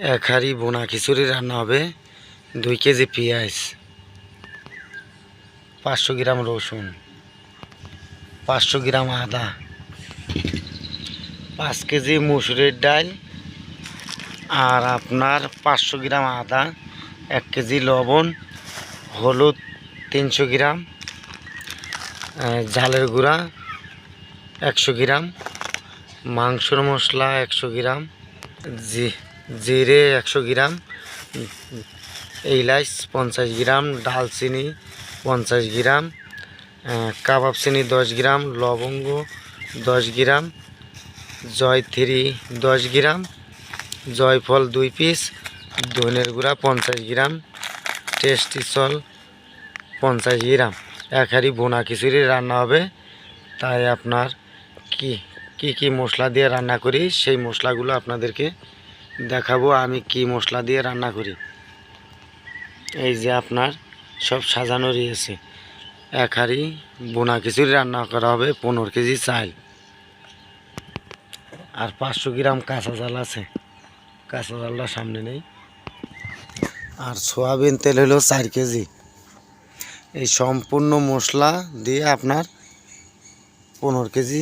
এক হাঁড়ি বোনা খিচুড়ি রান্না হবে। 2 কেজি পেঁয়াজ, 500 গ্রাম রসুন, 500 গ্রাম আদা, 5 কেজি মুসুরির ডাল, আর আপনার 500 গ্রাম আদা, 1 কেজি লবণ, হলুদ 300 গ্রাম, ঝালের গুঁড়া 100 গ্রাম, মাংসর মশলা 100 গ্রাম, জিরে 100 গ্রাম, এলাচ 50 গ্রাম, ডালচিনি 50 গ্রাম, কাবাব চিনি 10 গ্রাম, লবঙ্গ 10 গ্রাম, জয়ত্রী 10 গ্রাম, জয়ফল 2 পিস, ধনের গুঁড়া 50 গ্রাম, টেস্টি সল 50 গ্রাম। এক হাঁড়ি বোনা খিচুড়ি রান্না হবে। তাই আপনার কি মশলা দিয়ে রান্না করি সেই মশলাগুলো আপনাদেরকে দেখাবো। আমি কি মশলা দিয়ে রান্না করি। এই যে আপনার সব সাজানো রয়েছে। এক হাঁড়ি বোনা খিচুড়ি রান্না করা হবে। 15 কেজি চাল আর 500 গ্রাম কাঁচা জাল আছে। কাঁচা জালটা সামনে নেই। আর সয়াবিন তেল হলো 4 কেজি। এই সম্পূর্ণ মশলা দিয়ে আপনার 15 কেজি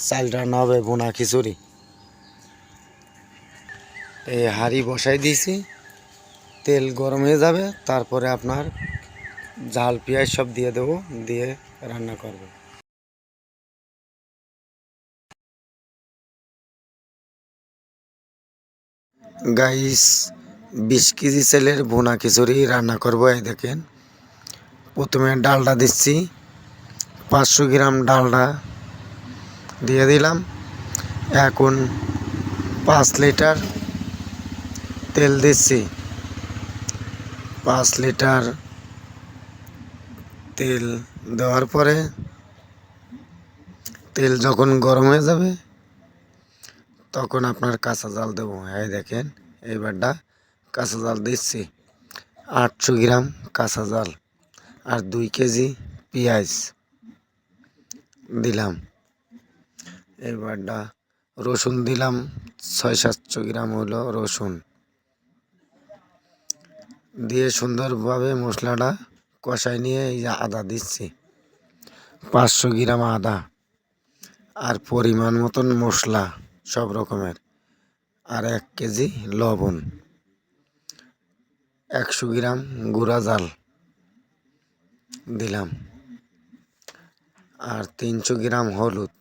চাল রান্না হবে বোনা খিচুড়ি। এই হাঁড়ি বসাই দিয়েছি, তেল গরম হয়ে যাবে, তারপরে আপনার ঝাল পেঁয়াজ সব দিয়ে দেবো, দিয়ে রান্না করব। গাইস 20 কেজি চালের বোনা খিচুড়ি রান্না করব। এই দেখেন, প্রথমে ডালটা দিচ্ছি, 500 গ্রাম ডালটা দিয়ে দিলাম। এখন 5 লিটার তেল দিচ্ছি। 5 লিটার তেল দেওয়ার পরে তেল যখন গরম হয়ে যাবে তখন আপনার কাঁচা জাল দেবো। এই দেখেন, এইবারটা কাঁচা জাল দিচ্ছি, 800 গ্রাম কাঁচা জাল, আর 2 কেজি পেঁয়াজ দিলাম। এইবারটা রসুন দিলাম, 600-700 গ্রাম হলো রসুন দিয়ে সুন্দরভাবে মশলাটা কষাই নিয়ে এই যে আদা দিচ্ছি, 500 গ্রাম আদা, আর পরিমাণ মতন মশলা সব রকমের, আর 1 কেজি লবণ, 100 গ্রাম গুঁড়া জাল দিলাম, আর 300 গ্রাম হলুদ।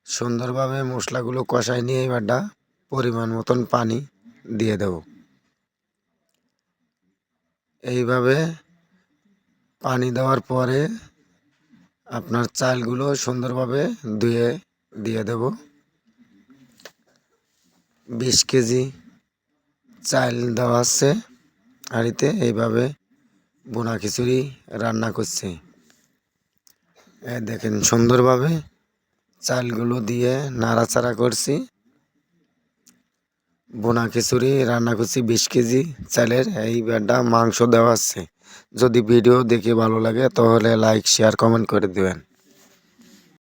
সুন্দরভাবে মশলাগুলো কষাই নিয়ে এবারটা পরিমাণ মতন পানি দিয়ে দেব। এইভাবে পানি দেওয়ার পরে আপনার চালগুলো সুন্দরভাবে ধুয়ে দিয়ে দেব। 20 কেজি চাল দেওয়া আছে হাঁড়িতে। এইভাবে বোনা খিচুড়ি রান্না করছি। দেখেন, সুন্দরভাবে চালগুলো দিয়ে নাড়াচাড়া করছি। বোনা খিচুড়ি রান্না করছি 20 কেজি চালের। এইবারটা মাংস দেওয়া আছে। যদি ভিডিও দেখে ভালো লাগে তাহলে লাইক, শেয়ার, কমেন্ট করে দেবেন।